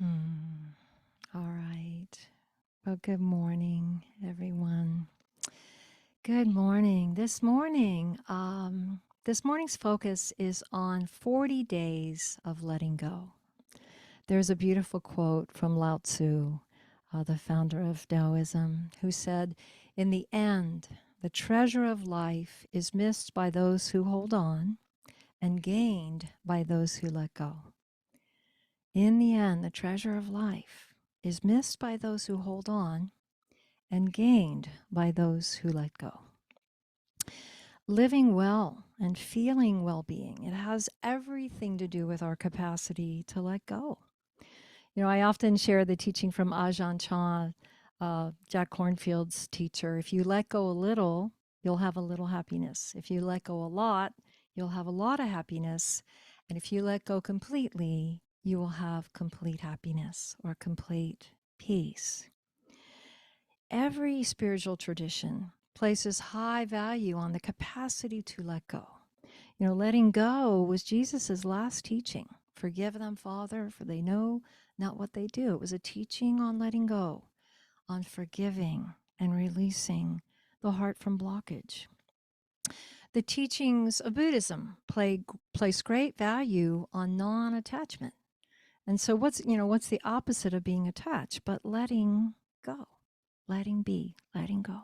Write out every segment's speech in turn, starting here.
Hmm. All right. Well, good morning, everyone. Good morning. This morning's focus is on 40 days of letting go. There's a beautiful quote from Lao Tzu, the founder of Taoism, who said, "In the end, the treasure of life is missed by those who hold on and gained by those who let go." In the end, the treasure of life is missed by those who hold on and gained by those who let go. Living well and feeling well-being, it has everything to do with our capacity to let go. I often share the teaching from Ajahn Chah, Jack Kornfield's teacher. If you let go a little, you'll have a little happiness. If you let go a lot, you'll have a lot of happiness. And if you let go completely, you will have complete happiness or complete peace. Every spiritual tradition places high value on the capacity to let go. Letting go was Jesus's last teaching. Forgive them, Father, for they know not what they do. It was a teaching on letting go, on forgiving and releasing the heart from blockage. The teachings of Buddhism place great value on non-attachment. And so what's the opposite of being attached but letting go, letting be, letting go.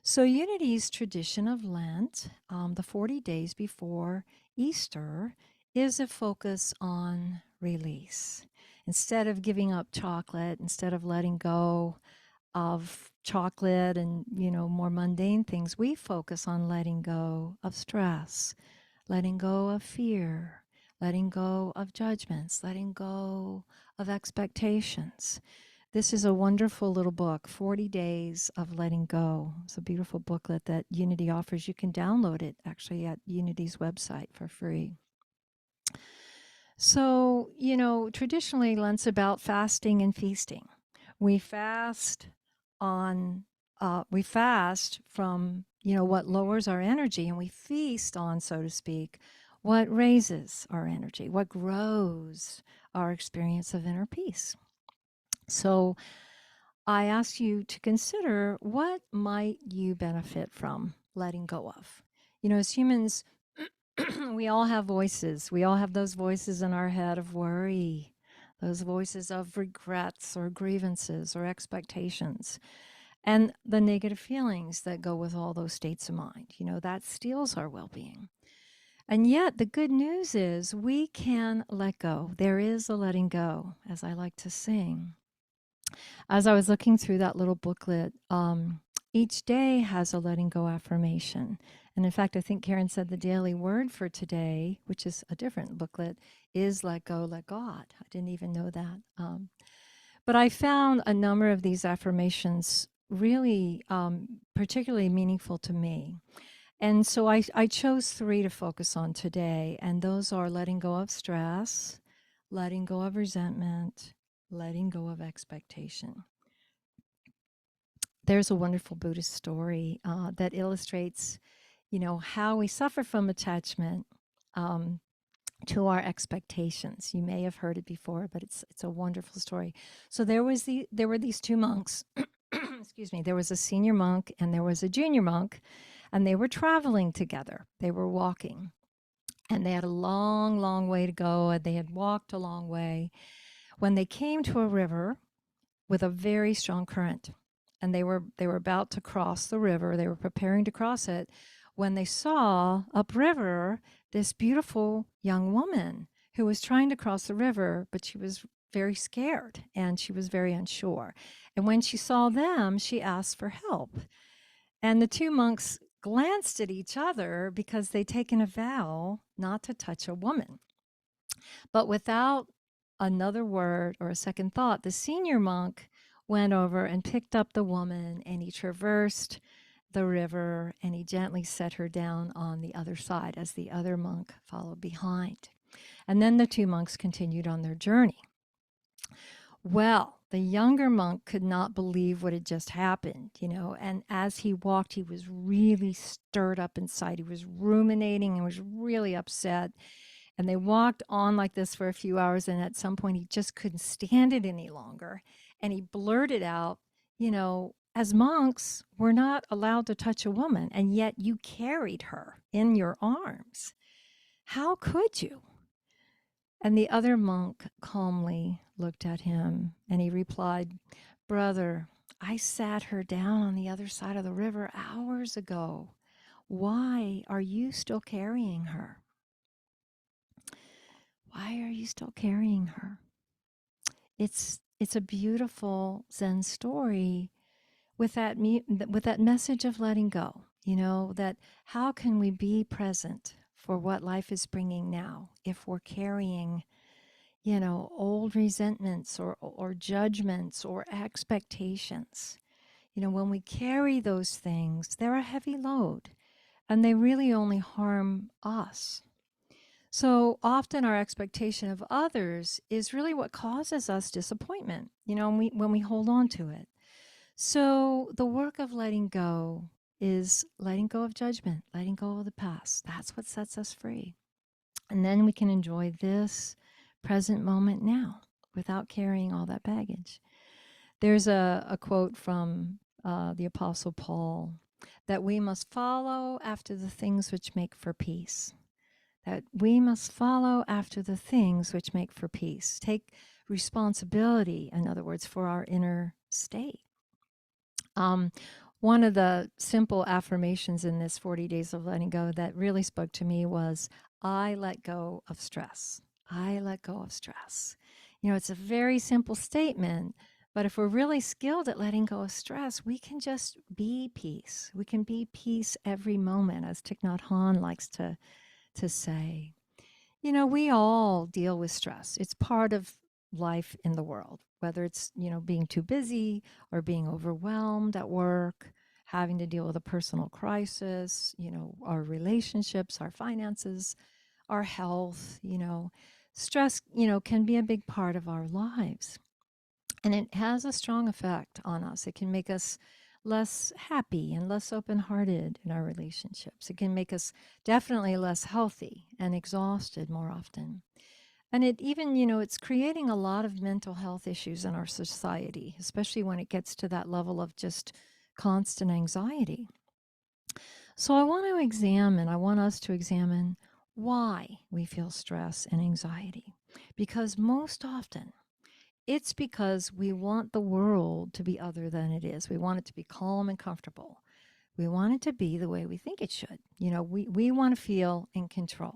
So Unity's tradition of Lent, the 40 days before Easter, is a focus on release. Instead of giving up chocolate, instead of letting go of chocolate and, more mundane things, we focus on letting go of stress, letting go of fear, letting go of judgments, letting go of expectations. This is a wonderful little book, 40 Days of Letting Go. It's a beautiful booklet that Unity offers. You can download it actually at Unity's website for free. So, traditionally Lent's about fasting and feasting. We fast from, what lowers our energy, and we feast on, so to speak, what raises our energy, what grows our experience of inner peace. So I ask you to consider, what might you benefit from letting go of? As humans, we all have voices. We all have those voices in our head of worry, those voices of regrets or grievances or expectations, and the negative feelings that go with all those states of mind. That steals our well-being. And yet the good news is we can let go. There is a letting go, as I like to sing. As I was looking through that little booklet, each day has a letting go affirmation. And in fact, I think Karen said the daily word for today, which is a different booklet, is let go, let God. I didn't even know that. But I found a number of these affirmations really particularly meaningful to me. And so I chose 3 to focus on today. And those are letting go of stress, letting go of resentment, letting go of expectation. There's a wonderful Buddhist story that illustrates, how we suffer from attachment to our expectations. You may have heard it before, but it's a wonderful story. So there were these 2 monks. Excuse me. There was a senior monk and there was a junior monk, and they were traveling together. They were walking, and they had a long, long way to go, and they had walked a long way when they came to a river with a very strong current. And they were about to cross the river. They were preparing to cross it when they saw upriver this beautiful young woman who was trying to cross the river, but she was very scared and she was very unsure. And when she saw them, she asked for help. And the 2 monks glanced at each other because they'd taken a vow not to touch a woman. But without another word or a second thought, the senior monk went over and picked up the woman, and he traversed the river, and he gently set her down on the other side as the other monk followed behind. And then the 2 monks continued on their journey. Well, the younger monk could not believe what had just happened, and as he walked, he was really stirred up inside. He was ruminating and was really upset. And they walked on like this for a few hours. And at some point, he just couldn't stand it any longer. And he blurted out, as monks, we're not allowed to touch a woman. And yet you carried her in your arms. How could you? And the other monk calmly looked at him and he replied, Brother, I sat her down on the other side of the river hours ago. Why are you still carrying her? Why are you still carrying her? It's a beautiful Zen story with that message of letting go. That how can we be present for what life is bringing now if we're carrying old resentments or judgments or expectations. When we carry those things, they're a heavy load and they really only harm us. So often our expectation of others is really what causes us disappointment, when we hold on to it. So the work of letting go is letting go of judgment, letting go of the past. That's what sets us free. And then we can enjoy this present moment now without carrying all that baggage. There's a quote from the Apostle Paul that we must follow after the things which make for peace. That we must follow after the things which make for peace. Take responsibility, in other words, for our inner state. One of the simple affirmations in this 40 days of letting go that really spoke to me was, I let go of stress. I let go of stress. It's a very simple statement, but if we're really skilled at letting go of stress, we can just be peace. We can be peace every moment, as Thich Nhat Hanh likes to say. We all deal with stress. It's part of life in the world, whether it's, being too busy or being overwhelmed at work, having to deal with a personal crisis, our relationships, our finances, our health, stress, can be a big part of our lives. And it has a strong effect on us. It can make us less happy and less open-hearted in our relationships. It can make us definitely less healthy and exhausted more often. And it even, it's creating a lot of mental health issues in our society, especially when it gets to that level of just constant anxiety. So I want us to examine why we feel stress and anxiety. Because most often, it's because we want the world to be other than it is. We want it to be calm and comfortable. We want it to be the way we think it should. We want to feel in control.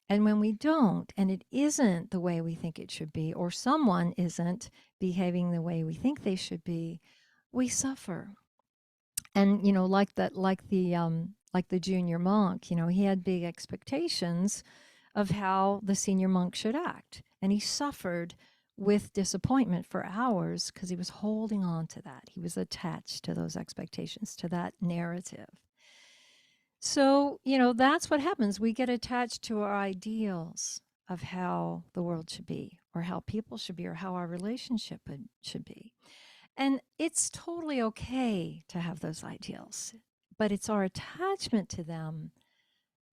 And when we don't, and it isn't the way we think it should be, or someone isn't behaving the way we think they should be, we suffer. And, like the junior monk, he had big expectations of how the senior monk should act. And he suffered with disappointment for hours because he was holding on to that. He was attached to those expectations, to that narrative. So, that's what happens. We get attached to our ideals of how the world should be, or how people should be, or how our relationship should be. And it's totally okay to have those ideals, but it's our attachment to them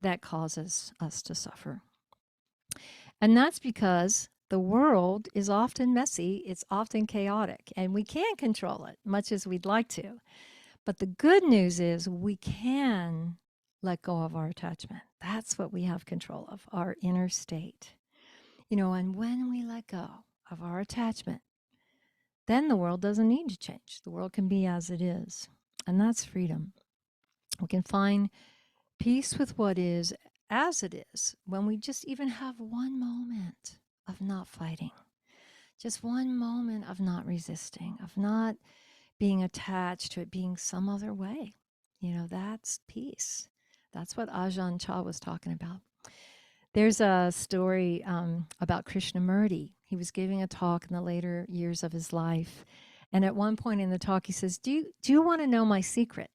that causes us to suffer. And that's because the world is often messy, it's often chaotic, and we can't control it much as we'd like to. But the good news is we can let go of our attachment. That's what we have control of, our inner state. And when we let go of our attachment, then the world doesn't need to change. The world can be as it is. And that's freedom. We can find peace with what is as it is when we just even have one moment of not fighting, just one moment of not resisting, of not being attached to it being some other way. That's peace. That's what Ajahn Chah was talking about. There's a story about Krishnamurti. He was giving a talk in the later years of his life. And at one point in the talk, he says, do you want to know my secret?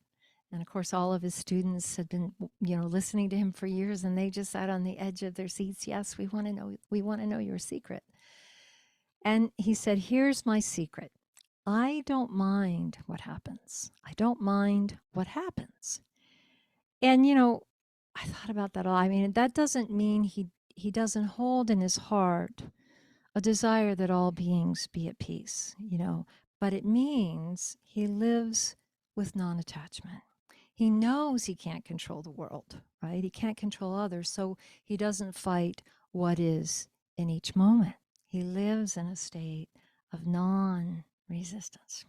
And of course, all of his students had been, listening to him for years, and they just sat on the edge of their seats. Yes, we want to know your secret. And he said, here's my secret. I don't mind what happens. I don't mind what happens. And, I thought about that a lot. I mean, that doesn't mean he he doesn't hold in his heart a desire that all beings be at peace, but it means he lives with non-attachment. He knows he can't control the world, right? He can't control others, so he doesn't fight what is in each moment. He lives in a state of non-resistance.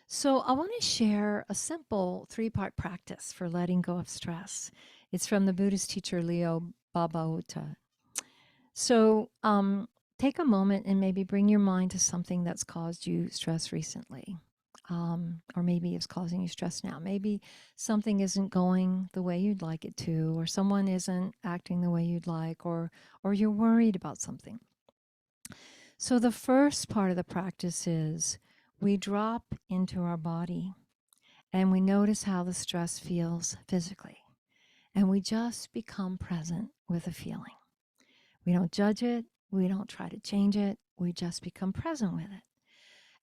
So I want to share a simple 3-part practice for letting go of stress. It's from the Buddhist teacher Leo Babauta. So take a moment and maybe bring your mind to something that's caused you stress recently. Or maybe it's causing you stress now. Maybe something isn't going the way you'd like it to, or someone isn't acting the way you'd like, or you're worried about something. So the first part of the practice is we drop into our body and we notice how the stress feels physically. And we just become present with the feeling. We don't judge it. We don't try to change it. We just become present with it.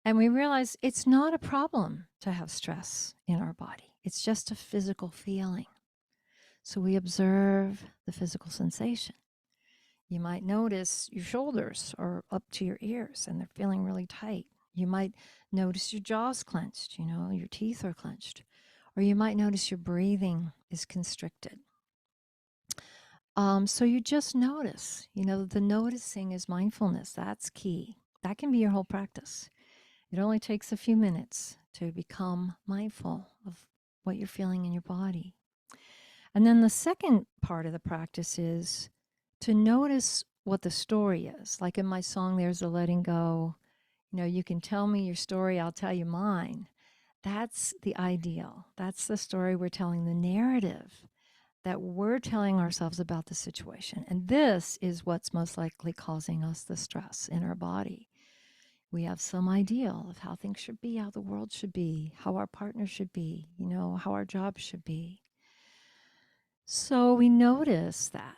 And we realize it's not a problem to have stress in our body. It's just a physical feeling. So we observe the physical sensation. You might notice your shoulders are up to your ears and they're feeling really tight. You might notice your jaw's clenched, your teeth are clenched. Or you might notice your breathing is constricted. So you just notice, the noticing is mindfulness. That's key. That can be your whole practice. It only takes a few minutes to become mindful of what you're feeling in your body. And then the second part of the practice is to notice what the story is. Like in my song, there's a letting go. You can tell me your story, I'll tell you mine. That's the ideal. That's the story we're telling, the narrative that we're telling ourselves about the situation. And this is what's most likely causing us the stress in our body. We have some ideal of how things should be, how the world should be, how our partner should be, how our job should be. So we notice that.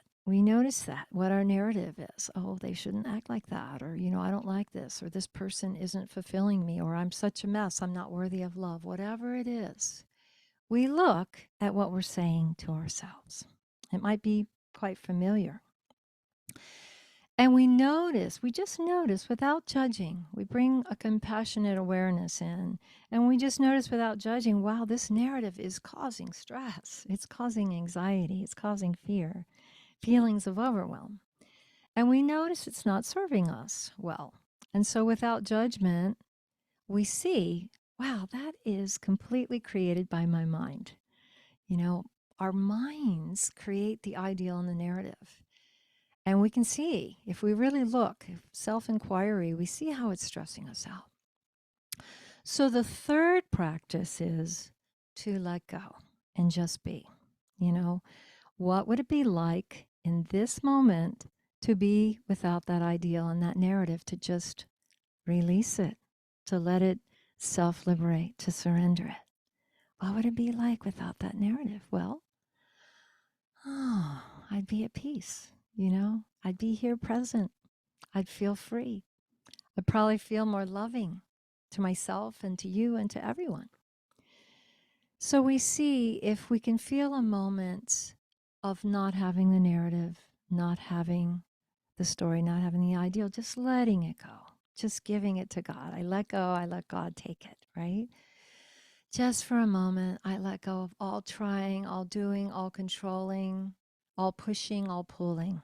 What our narrative is. Oh, they shouldn't act like that. Or, I don't like this. Or this person isn't fulfilling me. Or I'm such a mess. I'm not worthy of love. Whatever it is, we look at what we're saying to ourselves. It might be quite familiar. And we just notice without judging. We bring a compassionate awareness in, and we just notice without judging, wow, this narrative is causing stress. It's causing anxiety. It's causing fear, feelings of overwhelm. And we notice it's not serving us well. And so without judgment, we see, wow, that is completely created by my mind. Our minds create the ideal and the narrative. And we can see, if we really look, self-inquiry, we see how it's stressing us out. So the third practice is to let go and just be. What would it be like in this moment to be without that ideal and that narrative, to just release it, to let it self-liberate, to surrender it? What would it be like without that narrative? Well, I'd be at peace, I'd be here present. I'd feel free. I'd probably feel more loving to myself and to you and to everyone. So we see, if we can feel a moment of not having the narrative, not having the story, not having the ideal, just letting it go, just giving it to God. I let go, I let God take it, right? Just for a moment, I let go of all trying, all doing, all controlling, all pushing, all pulling.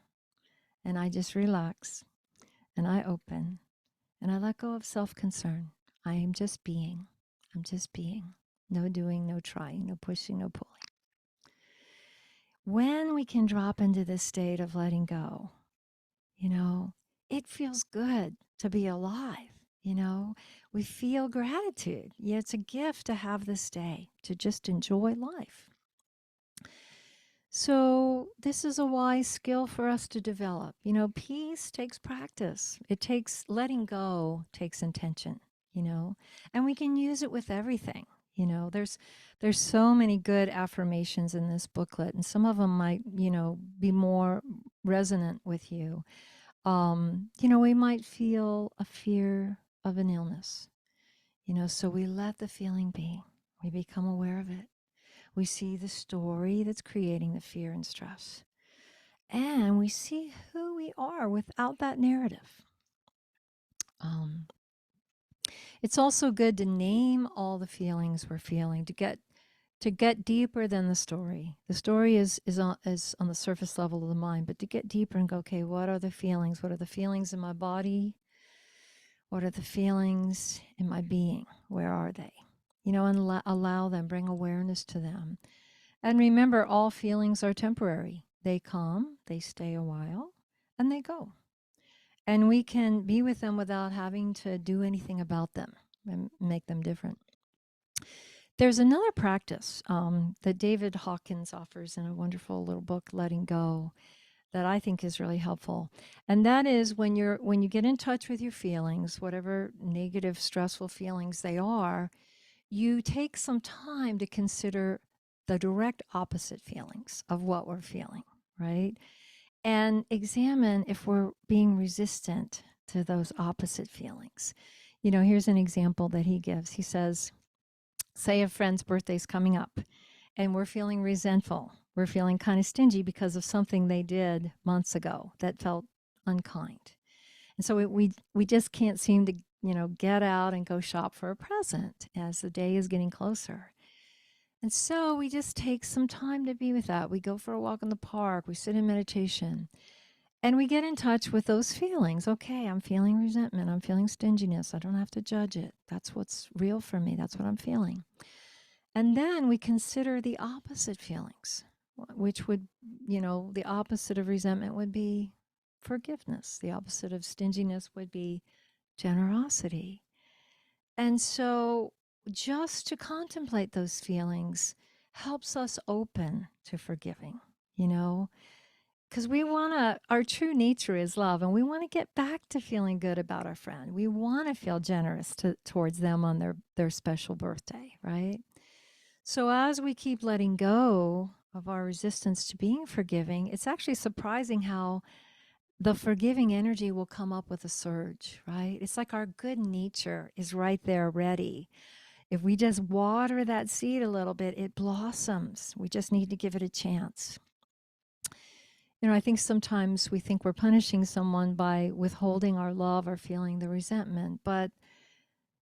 And I just relax and I open and I let go of self-concern. I am just being. I'm just being. No doing, no trying, no pushing, no pulling. When we can drop into this state of letting go, it feels good to be alive. We feel gratitude. Yeah, it's a gift to have this day, to just enjoy life. So this is a wise skill for us to develop. Peace takes practice. It takes letting go, takes intention, and we can use it with everything. There's so many good affirmations in this booklet, and some of them might, be more resonant with you. We might feel a fear of an illness, so we let the feeling be. We become aware of it. We see the story that's creating the fear and stress. and we see who we are without that narrative. It's also good to name all the feelings we're feeling, to get deeper than the story. The story is on the surface level of the mind, but to get deeper and go, okay, what are the feelings? What are the feelings in my body? What are the feelings in my being? Where are they? You know, and allow them, bring awareness to them. And remember, all feelings are temporary. They come, they stay a while, and they go. And we can be with them without having to do anything about them and make them different. There's another practice that David Hawkins offers in a wonderful little book, Letting Go, that I think is really helpful. And that is when you get in touch with your feelings, whatever negative, stressful feelings they are, you take some time to consider the direct opposite feelings of what we're feeling, right? And examine if we're being resistant to those opposite feelings. You know, here's an example that he gives. He says, say a friend's birthday's coming up and we're feeling resentful. We're feeling kind of stingy because of something they did months ago that felt unkind. And so we just can't seem to, you know, get out and go shop for a present as the day is getting closer. And so we just take some time to be with that. We go for a walk in the park, we sit in meditation, and we get in touch with those feelings. Okay, I'm feeling resentment, I'm feeling stinginess. I don't have to judge it. That's what's real for me. That's what I'm feeling. And then we consider the opposite feelings, which would, you know, the opposite of resentment would be forgiveness. The opposite of stinginess would be generosity. And so just to contemplate those feelings helps us open to forgiving, you know, because we want to, our true nature is love, and we want to get back to feeling good about our friend. We want to feel generous towards them on their special birthday, right? So as we keep letting go of our resistance to being forgiving, it's actually surprising how the forgiving energy will come up with a surge, right? It's like our good nature is right there ready. If we just water that seed a little bit, it blossoms. We just need to give it a chance. You know, I think sometimes we think we're punishing someone by withholding our love or feeling the resentment, but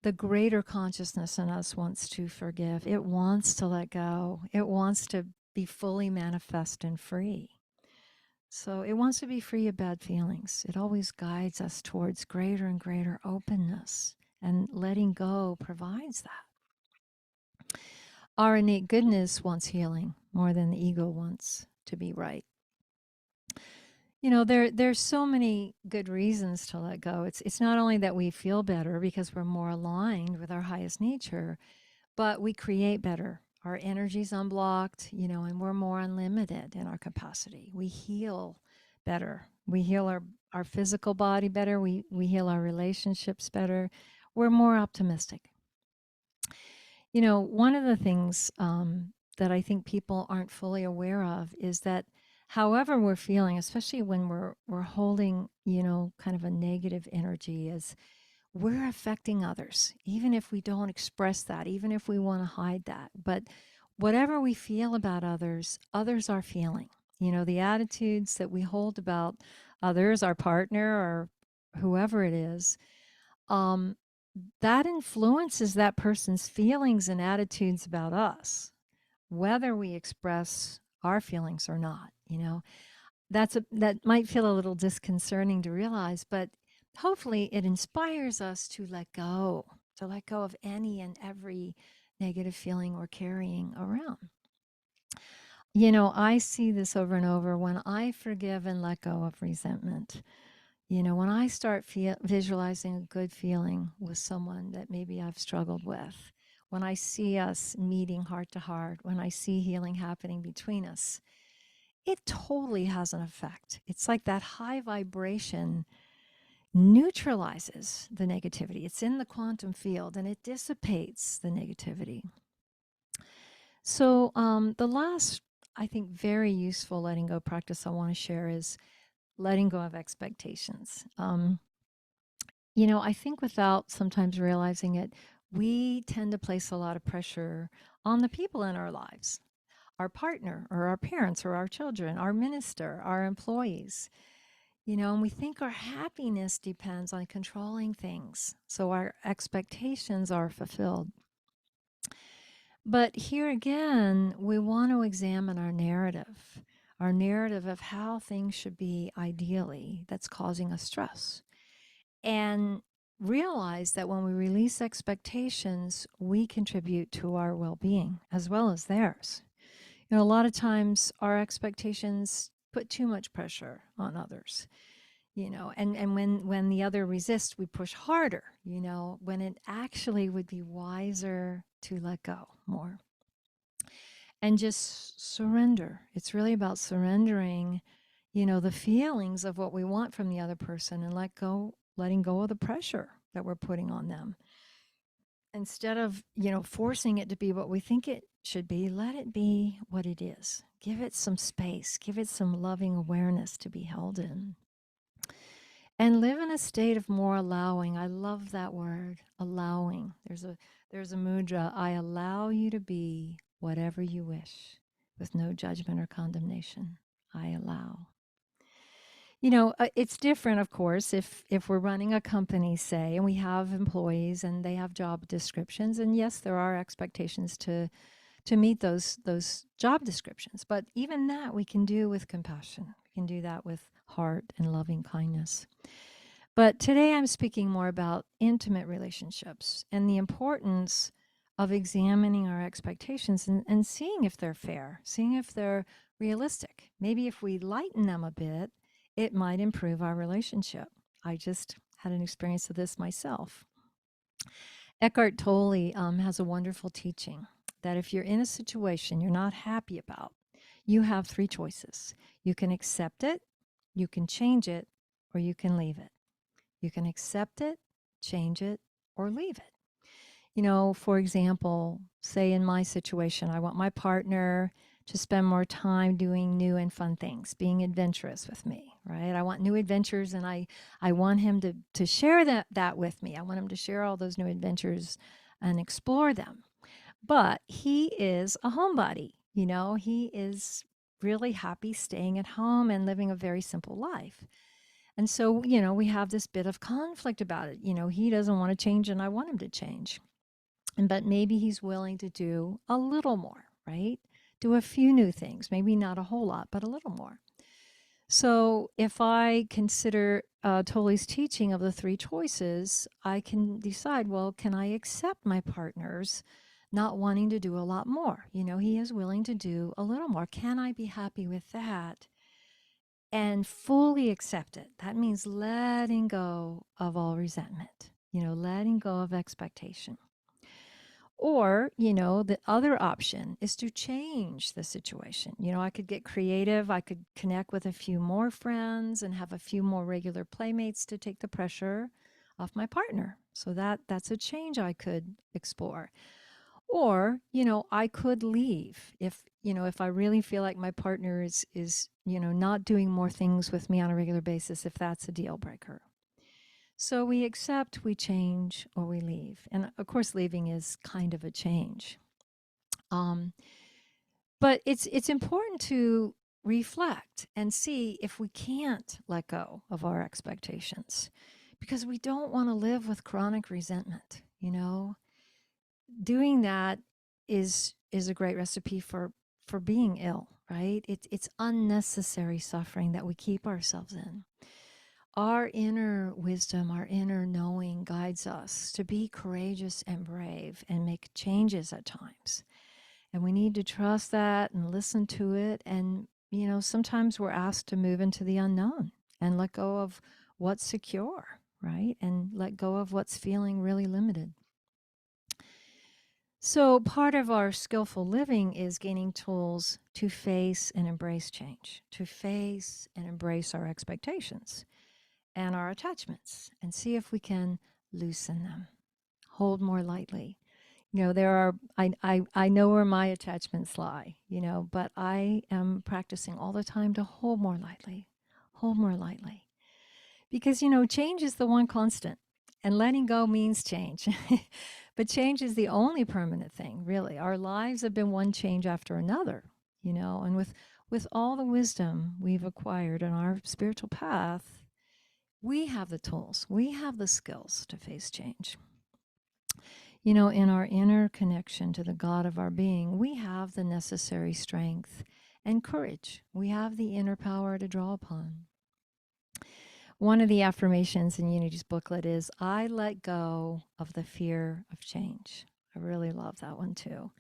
the greater consciousness in us wants to forgive. It wants to let go. It wants to be fully manifest and free. So it wants to be free of bad feelings. It always guides us towards greater and greater openness, and letting go provides that. Our innate goodness wants healing more than the ego wants to be right. You know, there's so many good reasons to let go. It's not only that we feel better because we're more aligned with our highest nature, but we create better. Our energy's unblocked, you know, and we're more unlimited in our capacity. We heal better. We heal our physical body better. We heal our relationships better. We're more optimistic. You know, one of the things that I think people aren't fully aware of is that however we're feeling, especially when we're holding, you know, kind of a negative energy, is we're affecting others, even if we don't express that, even if we want to hide that. But whatever we feel about others, others are feeling. You know, the attitudes that we hold about others, our partner or whoever it is, um, that influences that person's feelings and attitudes about us, whether we express our feelings or not. You know, that might feel a little disconcerting to realize, but hopefully it inspires us to let go of any and every negative feeling we're carrying around. You know, I see this over and over when I forgive and let go of resentment. You know, when I start visualizing a good feeling with someone that maybe I've struggled with, when I see us meeting heart to heart, when I see healing happening between us, it totally has an effect. It's like that high vibration neutralizes the negativity. It's in the quantum field and it dissipates the negativity. So the last, I think, very useful letting go practice I want to share is letting go of expectations. You know, I think without sometimes realizing it, we tend to place a lot of pressure on the people in our lives, our partner or our parents or our children, our minister, our employees. And we think our happiness depends on controlling things, so our expectations are fulfilled. But here again, we want to examine our narrative of how things should be ideally that's causing us stress. And realize that when we release expectations, we contribute to our well-being as well as theirs. A lot of times our expectations put too much pressure on others, and when the other resists, we push harder, when it actually would be wiser to let go more and just surrender. It's really about surrendering, the feelings of what we want from the other person and letting go of the pressure that we're putting on them. Instead of, forcing it to be what we think it should be, let it be what it is. Give it some space, give it some loving awareness to be held in. And live in a state of more allowing. I love that word, allowing. There's a mudra. I allow you to be whatever you wish with no judgment or condemnation. I allow. It's different, of course, if we're running a company, say, and we have employees and they have job descriptions. And yes, there are expectations to meet those job descriptions. But even that we can do with compassion. We can do that with heart and loving kindness. But today I'm speaking more about intimate relationships and the importance of examining our expectations and seeing if they're fair, seeing if they're realistic. Maybe if we lighten them a bit, it might improve our relationship. I just had an experience of this myself. Eckhart Tolle has a wonderful teaching that if you're in a situation you're not happy about, you have 3 choices. You can accept it, you can change it, or you can leave it. You can accept it, change it, or leave it. For example, say in my situation, I want my partner to spend more time doing new and fun things, being adventurous with me, right? I want new adventures, and I want him to share that with me. I want him to share all those new adventures and explore them. But he is a homebody, he is really happy staying at home and living a very simple life. And so, we have this bit of conflict about it. He doesn't want to change and I want him to change. But maybe he's willing to do a little more, right? Do a few new things, maybe not a whole lot, but a little more. So if I consider Tolle's teaching of the 3 choices, I can decide, well, can I accept my partner's not wanting to do a lot more? He is willing to do a little more. Can I be happy with that? And fully accept it. That means letting go of all resentment, letting go of expectation. Or, the other option is to change the situation. I could get creative. I could connect with a few more friends and have a few more regular playmates to take the pressure off my partner. So that's a change I could explore. Or, I could leave if I really feel like my partner is not doing more things with me on a regular basis, if that's a deal breaker. So we accept, we change, or we leave. And of course, leaving is kind of a change. But it's important to reflect and see if we can't let go of our expectations, because we don't want to live with chronic resentment. Doing that is a great recipe for being ill, right? It's unnecessary suffering that we keep ourselves in. Our inner wisdom, our inner knowing guides us to be courageous and brave and make changes at times. And we need to trust that and listen to it. And, sometimes we're asked to move into the unknown and let go of what's secure, right? And let go of what's feeling really limited. So part of our skillful living is gaining tools to face and embrace change, to face and embrace our expectations and our attachments, and see if we can loosen them, hold more lightly. I know where my attachments lie, but I am practicing all the time to hold more lightly, because, change is the one constant, and letting go means change. But change is the only permanent thing, really. Our lives have been one change after another, And with all the wisdom we've acquired on our spiritual path, we have the tools, we have the skills to face change. In our inner connection to the God of our being, we have the necessary strength and courage. We have the inner power to draw upon. One of the affirmations in Unity's booklet is, I let go of the fear of change. I really love that one too.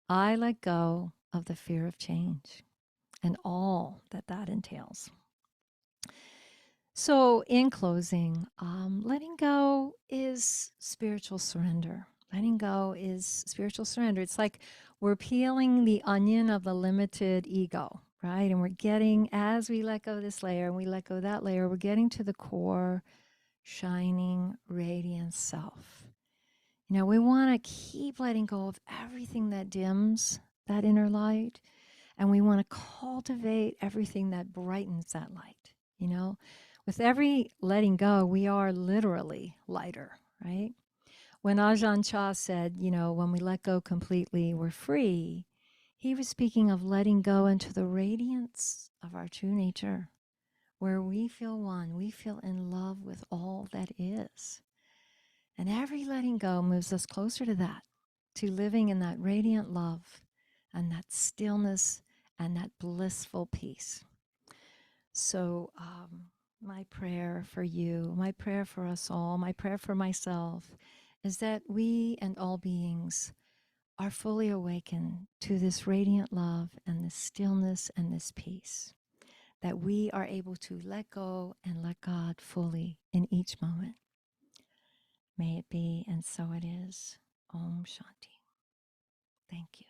I let go of the fear of change and all that entails. So, in closing, letting go is spiritual surrender. Letting go is spiritual surrender. It's like we're peeling the onion of the limited ego, right? And we're getting, as we let go of this layer and we let go of that layer, we're getting to the core, shining, radiant self. We want to keep letting go of everything that dims that inner light. And we want to cultivate everything that brightens that light. With every letting go, we are literally lighter, right? When Ajahn Chah said, when we let go completely, we're free, he was speaking of letting go into the radiance of our true nature, where we feel one, we feel in love with all that is. And every letting go moves us closer to that, to living in that radiant love and that stillness and that blissful peace. So my prayer for you, my prayer for us all, my prayer for myself is that we and all beings are fully awakened to this radiant love and this stillness and this peace, that we are able to let go and let God fully in each moment. May it be, and so it is. Om Shanti. Thank you.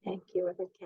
Thank you, Rev Kathy.